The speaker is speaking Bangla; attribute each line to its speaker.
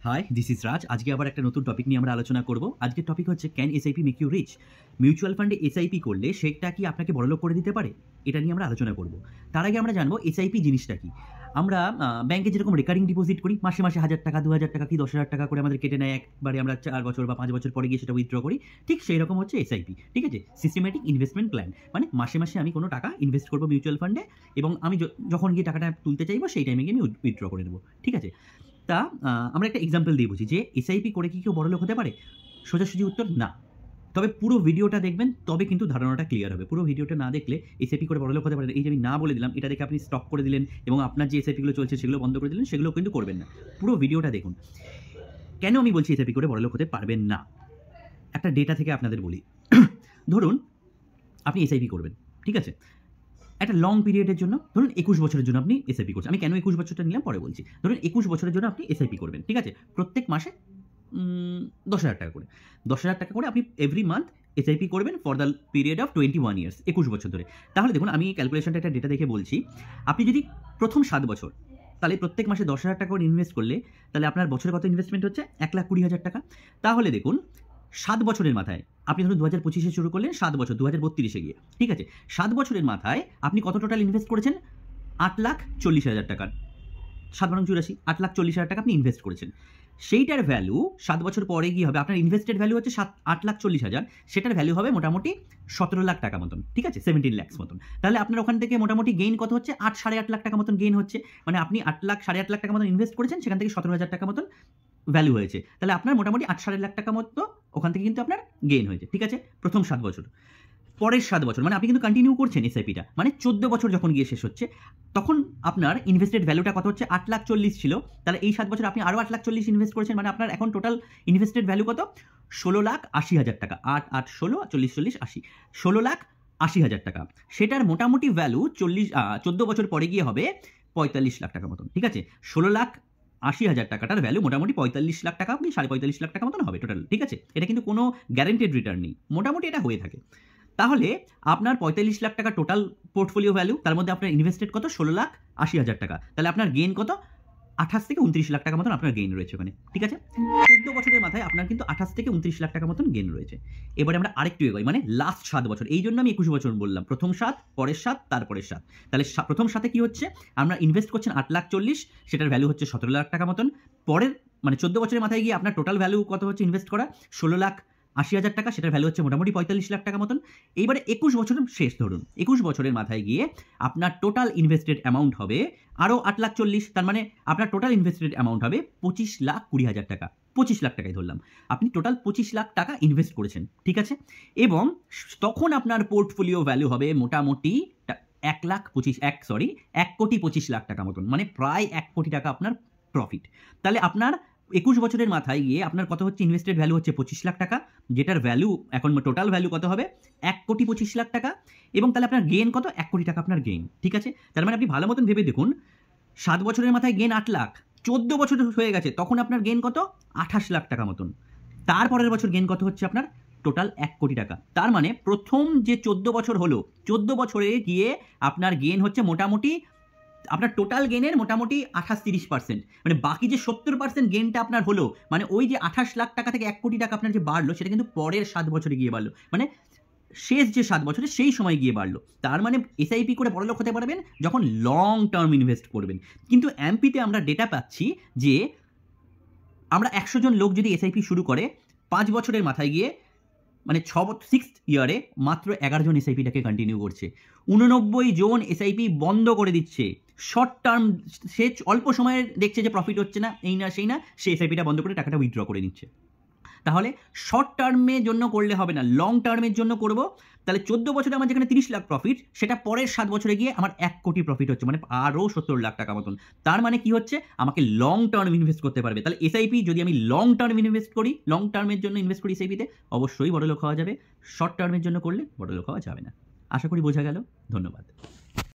Speaker 1: হাই, দিস ইজ রাজ। আজকে আবার একটা নতুন টপিক নিয়ে আমরা আলোচনা করব। আজকের টপিক হচ্ছে can SIP make you rich? Mutual ফান্ডে এসআইপি করলে সেটা কি আপনাকে বড়লোক করে দিতে পারে? এটা নিয়ে আমরা আলোচনা করব। তার আগে আমরা জানবো এসআইপি জিনিসটা কি। আমরা ব্যাংকে যেরকম রেকারিং ডিপোজিট করি, মাসে মাসে 1000 টাকা 2000 টাকা কি 10,000 টাকা করে আমাদের কেটে নেয়, একবারে আমরা 4 বছর বা 5 বছর পরে গিয়ে সেটা উইথড্র করি। ঠিক সেই রকম হচ্ছে এসআইপি। ঠিক আছে, সিস্টেমেটিক ইনভেস্টমেন্ট প্ল্যান। মানে মাসে মাসে আমি কোনো টাকা ইনভেস্ট করবো মিউচুয়াল ফান্ডে এবং আমি যখন গিয়ে টাকাটা তুলতে চাইবো সেই টাইমে গিয়ে আমি উইথড্র করে নেবো। ঠিক আছে, তা আমরা একটা এক্সাম্পল দিয়ে বুঝি যে এসআইপি করে কি কেউ বড়লোক হতে পারে? সোজাসুজি উত্তর না। তবে পুরো ভিডিওটা দেখবেন, তবে কিন্তু ধারণাটা ক্লিয়ার হবে। পুরো ভিডিওটা না দেখলে এসআইপি করে বড়লোক হতে পারে এই যে আমি না বলে দিলাম, এটা দেখে আপনি স্টপ করে দিলেন এবং আপনার যে এসআইপিগুলো চলছে সেগুলো বন্ধ করে দিলেন, সেগুলো কিন্তু করবেন না। পুরো ভিডিওটা দেখুন। কেন আমি বলছি এসআইপি করে বড়লোক হতে পারবেন না? একটা ডেটা থেকে আপনাদের বলি। ধরুন আপনি এসআইপি করবেন, ঠিক আছে, একটা লং পিরিয়ডের জন্য, ধরুন 21 বছরের জন্য আপনি এসআইপি করছেন। আমি কেন 21 বছরটা নিলাম পরে বলছি। ধরুন 21 বছরের জন্য আপনি এসআইপি করবেন, ঠিক আছে, প্রত্যেক মাসে 10,000 টাকা করে। 10,000 টাকা করে আপনি এভরি মান্থ এসআইপি করবেন for the period of 21 years, 21 বছর ধরে। তাহলে দেখুন আমি ক্যালকুলেশনটা একটা ডেটা দেখে বলছি। আপনি যদি প্রথম 7 বছর, তাহলে প্রত্যেক মাসে 10,000 টাকা করে ইনভেস্ট করলে তাহলে আপনার বছরে কত ইনভেস্টমেন্ট হচ্ছে? 1,20,000 টাকা। তাহলে দেখুন 7 বছরের মাথায় আপনি ধরুন 2025-এ শুরু করলেন, 7 বছর 2032-এ গিয়ে, ঠিক আছে, 7 বছরের মাথায় আপনি কত টোটাল ইনভেস্ট করেছেন? 8,40,000 টাকার। 7×84, 8,40,000 টাকা আপনি ইনভেস্ট করেছেন। সেইটার ভ্যালু 7 বছর পরে গিয়ে হবে, আপনার ইনভেস্টেড ভ্যালু হচ্ছে 8,40,000, সেটার ভ্যালু হবে মোটামুটি 17 লাখ টাকা মতন, ঠিক আছে, 17 lakhs মতন। তাহলে আপনার ওখান থেকে মোটামুটি গেইন কত হচ্ছে? 8-8.5 লাখ টাকা মতন গেইন হচ্ছে। মানে আপনি 8,00,000-8.5 লাখ টাকা মতন ইনভেস্ট করেছেন, সেখান থেকে 17,000 টাকা মতন ভ্যালু হয়েছে। তাহলে আপনার মোটামুটি 8-8.5 লাখ টাকা মতো ওখান থেকে কিন্তু আপনার গেইন হয়েছে, ঠিক আছে, প্রথম 7 বছর। পরের 7 বছর মানে আপনি কিন্তু কন্টিনিউ করছেন এসআইপিটা, মানে 14 বছর যখন গিয়ে শেষ হচ্ছে, তখন আপনার ইনভেস্টেড ভ্যালুটা কত হচ্ছে? 8,40,000 ছিল। তাহলে এই 7 বছর আপনি আরও 8,40,000 ইনভেস্ট করেছেন, মানে আপনার এখন টোটাল ইনভেস্টেড ভ্যালু কত? 16,80,000 টাকা। 8, 8, 16, 40, 40, 80, 16,80,000 টাকা। সেটার মোটামুটি ভ্যালু 14 বছর পরে গিয়ে হবে 45 লাখ টাকা মতন, ঠিক আছে। 16,80,000 টাকাটার ভ্যালু মোটামুটি 45 লাখ টাকা, আপনি 45.5 লাখ টাকা মতন হবে টোটাল, ঠিক আছে। এটা কিন্তু কোনো গ্যারেন্টেড রিটার্ন নেই, মোটামুটি এটা হয়ে থাকে। তাহলে আপনার 45 লাখ টাকা টোটাল পোর্টফোলিও ভ্যালু, তার মধ্যে আপনার ইনভেস্টেড কত? 16,80,000 টাকা। তাহলে আপনার গেইন কত? 28 থেকে 29 লাখ টাকা মতন আপনার গেইন রয়েছে ওখানে, ঠিক আছে। 14 বছরের মাথায় আপনার কিন্তু 28 থেকে 29 লাখ টাকা মতন গেইন রয়েছে। এবারে আমরা আরেকটু এগোই, মানে লাস্ট 7 বছর। এই জন্য আমি 21 বছর বললাম। প্রথম 7, পরের 7, তারপরের 7। তাহলে প্রথম 7-এ কি হচ্ছে? আমরা ইনভেস্ট করছেন 8,40,000, সেটার ভ্যালু হচ্ছে 17 লাখ টাকা মতন। পরের মানে 14 বছরের মাথায় গিয়ে আপনার টোটাল ভ্যালু কত হচ্ছে ইনভেস্ট করা? 16,80,000 টাকা, সেটার ভ্যালু হচ্ছে মোটামুটি 45 লাখ টাকা মতন। এইবারে 21 বছরের শেষ, ধরুন 21 বছরের মাথায় গিয়ে আপনার টোটাল ইনভেস্টেড অ্যামাউন্ট হবে আরও 8,40,000, তার মানে আপনার টোটাল ইনভেস্টেড অ্যামাউন্ট হবে 25,20,000 টাকা। 25 লাখ টাকাই ধরলাম, আপনি টোটাল 25 লাখ টাকা ইনভেস্ট করেছেন, ঠিক আছে। এবং তখন আপনার পোর্টফোলিও ভ্যালু হবে মোটামুটি 1,25,000 টাকা মতন, মানে প্রায় 1 কোটি টাকা আপনার প্রফিট। তাহলে আপনার 21 বছরের মাথায় গিয়ে আপনার কত হচ্ছে? ইনভেস্টেড ভ্যালু হচ্ছে 25 লাখ টাকা, যেটার ভ্যালু এখন টোটাল ভ্যালু কত হবে? 1,25 লাখ টাকা। এবং তাহলে আপনার গেইন কত? 1 কোটি টাকা আপনার গেইন, ঠিক আছে। তার মানে আপনি ভালো মতন ভেবে দেখুন, 7 বছরের মাথায় গেইন 8 লাখ, 14 বছর হয়ে গেছে, তখন আপনার গেইন কত? 28 লাখ টাকা মতন। তারপরের বছর গেইন কত হচ্ছে আপনার? টোটাল 1 কোটি টাকা। তার মানে প্রথম যে 14 বছর হলো, 14 বছরে গিয়ে আপনার গেইন হচ্ছে মোটামুটি, আপনার টোটাল গেইনের মোটামুটি 28-30%, মানে বাকি যে 70% গেইনটা আপনার হলো, মানে ওই যে 28 লাখ টাকা থেকে 1 কোটি টাকা আপনার যে বাড়লো, সেটা কিন্তু পরের 7 বছরে গিয়ে বাড়লো, মানে শেষ যে 7 বছরে সেই সময় গিয়ে বাড়লো। তার মানে এসআইপি করে বড়লোক হতে পারবেন যখন লং টার্ম ইনভেস্ট করবেন। কিন্তু এমপিতে আমরা ডেটা পাচ্ছি যে আমরা 100 জন লোক যদি এসআইপি শুরু করে 5 বছরের মাথায় গিয়ে, মানে 6th ইয়ারে মাত্র 11 জন এসআইপিটাকে কন্টিনিউ করছে। 89 জন এসআইপি বন্ধ করে দিচ্ছে। শর্ট টার্ম, সে অল্প সময়ে দেখছে যে প্রফিট হচ্ছে না, এই না সেই না, সে এসআইপিটা বন্ধ করে টাকাটা উইথড্র করে নিচ্ছে। তাহলে শর্ট টার্মের জন্য করলে হবে না, লং টার্মের জন্য করব। তাহলে 14 বছরে আমার যেখানে 30 লাখ প্রফিট, সেটা পরের 7 বছরে গিয়ে আমার 1 কোটি প্রফিট হচ্ছে, মানে আরও 70 লাখ টাকা মতন। তার মানে কি হচ্ছে? আমাকে লং টার্ম ইনভেস্ট করতে পারবে। তাহলে এসআইপি যদি আমি লং টার্ম ইনভেস্ট করি, লং টার্মের জন্য ইনভেস্ট করি এসআইপিতে, অবশ্যই বড়লোক হওয়া যাবে। শর্ট টার্মের জন্য করলে বড়লোক হওয়া যাবে না। আশা করি বোঝা গেল। ধন্যবাদ।